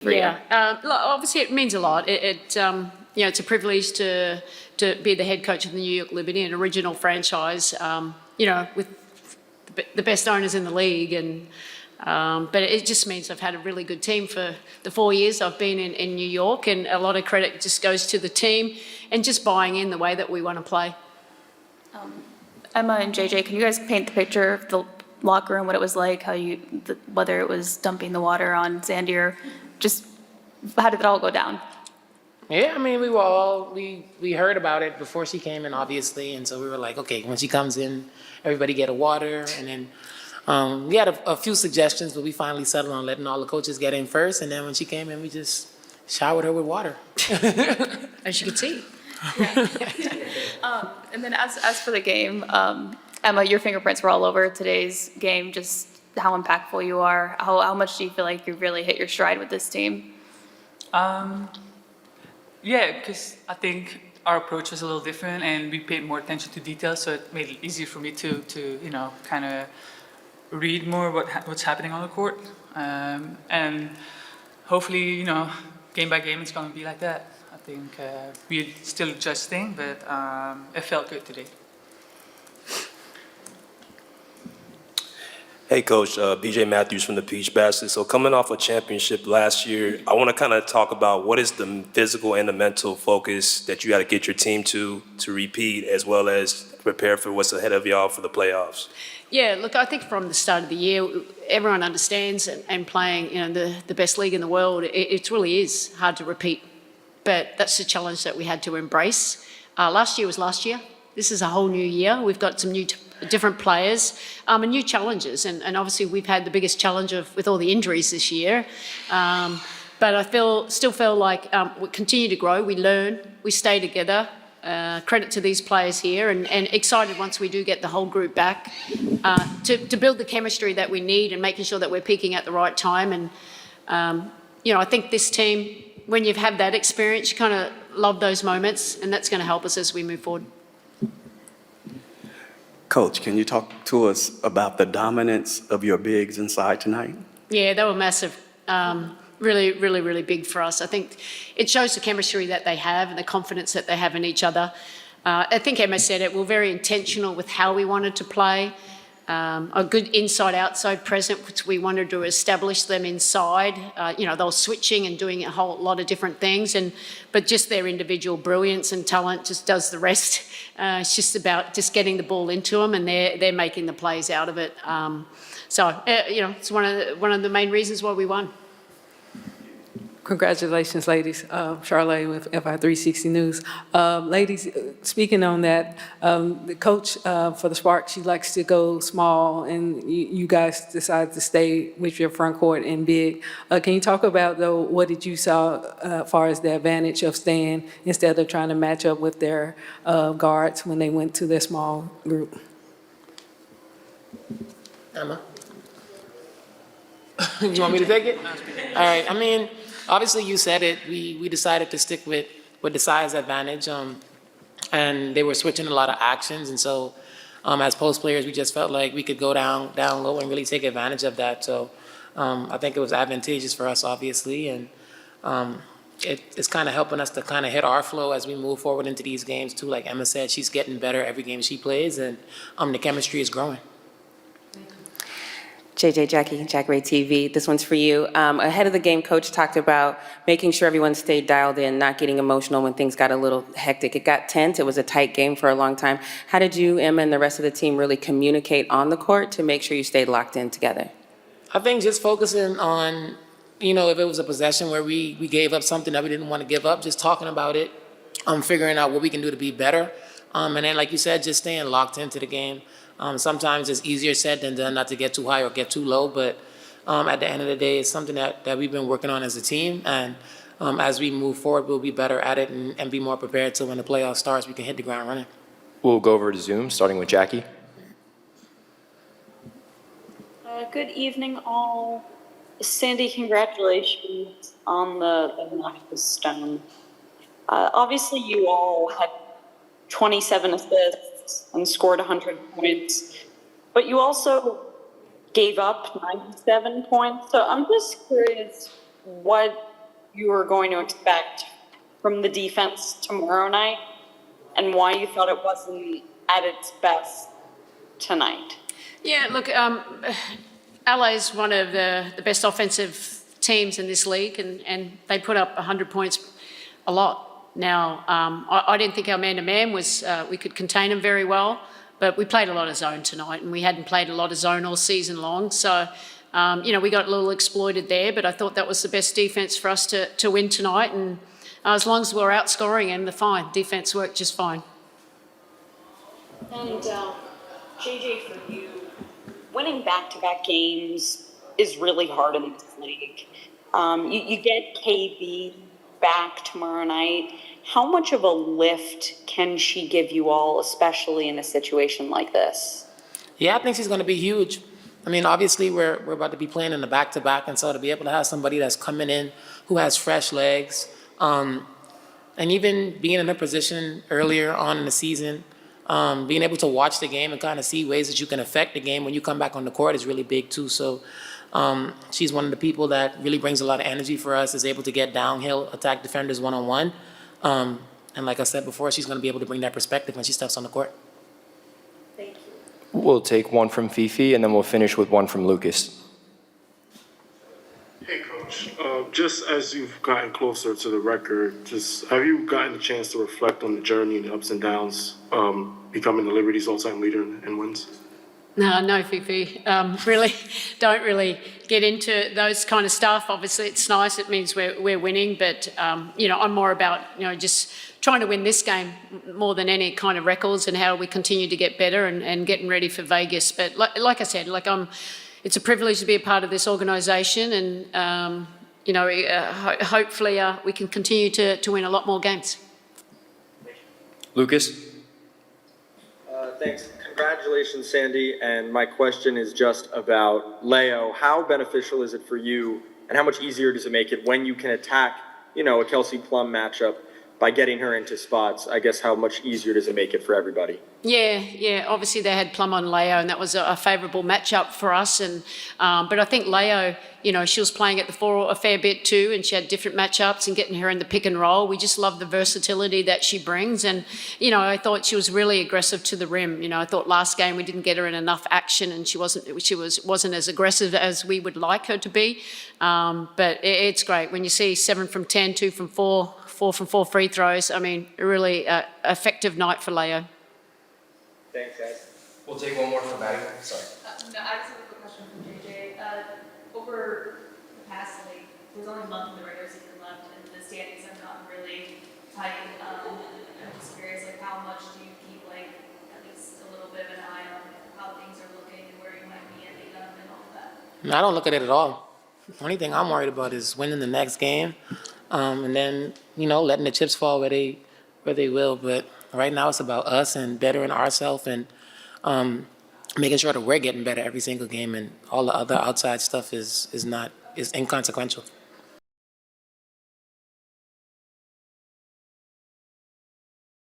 for you? Obviously it means a lot. It's a privilege to be the head coach of the New York Liberty, an original franchise, with the best owners in the league. But it just means I've had a really good team for the 4 years I've been in New York, and a lot of credit just goes to the team and just buying in the way that we want to play. Emma and JJ, can you guys paint the picture of the locker room, what it was like, whether it was dumping the water on Sandy, or just how did it all go down? Yeah, I mean, we heard about it before she came in, obviously, and so we were like, okay, when she comes in, everybody get a water, and then we had a few suggestions, but we finally settled on letting all the coaches get in first, and then when she came in, we just showered her with water. As you can see. And then as for the game, Emma, your fingerprints were all over today's game, just how impactful you are. How much do you feel like you've really hit your stride with this team? Yeah, because I think our approach was a little different, and we paid more attention to details, so it made it easier for me to kind of read more what's happening on the court, and hopefully, game by game, it's going to be like that. I think we're still adjusting, but it felt good today. Hey, Coach, BJ Matthews from the Peach Basket. So coming off a championship last year, I want to kind of talk about what is the physical and the mental focus that you got to get your team to repeat, as well as prepare for what's ahead of y'all for the playoffs. Yeah, look, I think from the start of the year, everyone understands and playing, the best league in the world, it really is hard to repeat. But that's the challenge that we had to embrace. Last year was last year. This is a whole new year. We've got some different players and new challenges. And obviously we've had the biggest challenge with all the injuries this year. But I still feel like we continue to grow, we learn, we stay together. Credit to these players here, and excited once we do get the whole group back to build the chemistry that we need and making sure that we're peaking at the right time. And, I think this team, when you've had that experience, you kind of love those moments, and that's going to help us as we move forward. Coach, can you talk to us about the dominance of your bigs inside tonight? Yeah, they were massive. Really, really, really big for us. I think it shows the chemistry that they have and the confidence that they have in each other. I think Emma said it, we're very intentional with how we wanted to play. A good inside-outside presence, which we wanted to establish them inside. They were switching and doing a whole lot of different things, but just their individual brilliance and talent just does the rest. It's just about just getting the ball into them, and they're making the plays out of it. It's one of the main reasons why we won. Congratulations, ladies. Charlotte with FI360 News. Ladies, speaking on that, the coach for the Sparks, she likes to go small, and you guys decided to stay with your front court and big. Can you talk about, though, what did you saw as far as the advantage of staying instead of trying to match up with their guards when they went to their small group? Emma? You want me to take it? All right, I mean, obviously, you said it. We decided to stick with the size advantage, and they were switching a lot of actions. And so, as post players, we just felt like we could go down low and really take advantage of that. So, I think it was advantageous for us, obviously, and it's kind of helping us to kind of hit our flow as we move forward into these games too. Like Emma said, she's getting better every game she plays, and the chemistry is growing. JJ, Jackie, Jack Ray TV, this one's for you. Ahead of the game, Coach talked about making sure everyone stayed dialed in, not getting emotional when things got a little hectic. It got tense. It was a tight game for a long time. How did you, Emma, and the rest of the team really communicate on the court to make sure you stayed locked in together? I think just focusing on, if it was a possession where we gave up something that we didn't want to give up, just talking about it, figuring out what we can do to be better. And then, like you said, just staying locked into the game. Sometimes it's easier said than done not to get too high or get too low, but at the end of the day, it's something that we've been working on as a team, and as we move forward, we'll be better at it and be more prepared so when the playoff starts, we can hit the ground running. We'll go over to Zoom, starting with Jackie. Good evening, all. Sandy, congratulations on the milestone. Obviously, you all had 27 assists and scored 100 points, but you also gave up 97 points. So I'm just curious what you were going to expect from the defense tomorrow night, and why you thought it wasn't at its best tonight? Yeah, look, LA is one of the best offensive teams in this league, and they put up 100 points a lot. Now, I didn't think our man-to-man was, we could contain them very well, but we played a lot of zone tonight, and we hadn't played a lot of zone all season long. So, we got a little exploited there, but I thought that was the best defense for us to win tonight. And as long as we're outscoring them, they're fine. Defense worked just fine. And JJ, for you, winning back-to-back games is really hard in this league. You get KB back tomorrow night. How much of a lift can she give you all, especially in a situation like this? Yeah, I think she's going to be huge. I mean, obviously, we're about to be playing in the back-to-back, and so to be able to have somebody that's coming in who has fresh legs, and even being in a position earlier on in the season, being able to watch the game and kind of see ways that you can affect the game when you come back on the court is really big too. So she's one of the people that really brings a lot of energy for us, is able to get downhill, attack defenders one-on-one. And like I said before, she's going to be able to bring that perspective when she steps on the court. Thank you. We'll take one from Fifi, and then we'll finish with one from Lucas. Hey, Coach. Just as you've gotten closer to the record, just have you gotten a chance to reflect on the journey and the ups and downs, becoming the Liberty's all-time leader in wins? No, Fifi. Really, don't really get into those kind of stuff. Obviously, it's nice. It means we're winning. But, I'm more about, just trying to win this game more than any kind of records, and how we continue to get better and getting ready for Vegas. But like I said, it's a privilege to be a part of this organisation, and, hopefully we can continue to win a lot more games. Lucas? Thanks. Congratulations, Sandy. And my question is just about Leo. How beneficial is it for you, and how much easier does it make it when you can attack, a Kelsey Plum matchup by getting her into spots? I guess how much easier does it make it for everybody? Yeah. Obviously, they had Plum on Leo, and that was a favourable matchup for us. And but I think Leo, she was playing at the 4 a fair bit too, and she had different matchups, and getting her in the pick and roll. We just love the versatility that she brings. And I thought she was really aggressive to the rim. I thought last game we didn't get her in enough action, and she wasn't as aggressive as we would like her to be. But it's great when you see 7 from 10, 2 from 4, 4 from 4 free throws. I mean, a really effective night for Leo. Thanks, guys. We'll take one more from Maddie. Sorry. No, I just have a quick question from JJ. Over the past, there's only a month of the regular season left, and the standings have gotten really tight. I'm just curious, how much do you keep, at least a little bit of an eye on how things are looking and where you might be ending up and all of that? No, I don't look at it at all. The only thing I'm worried about is winning the next game, and then, letting the chips fall where they will. But right now it's about us and bettering ourselves, and making sure that we're getting better every single game, and all the other outside stuff is inconsequential.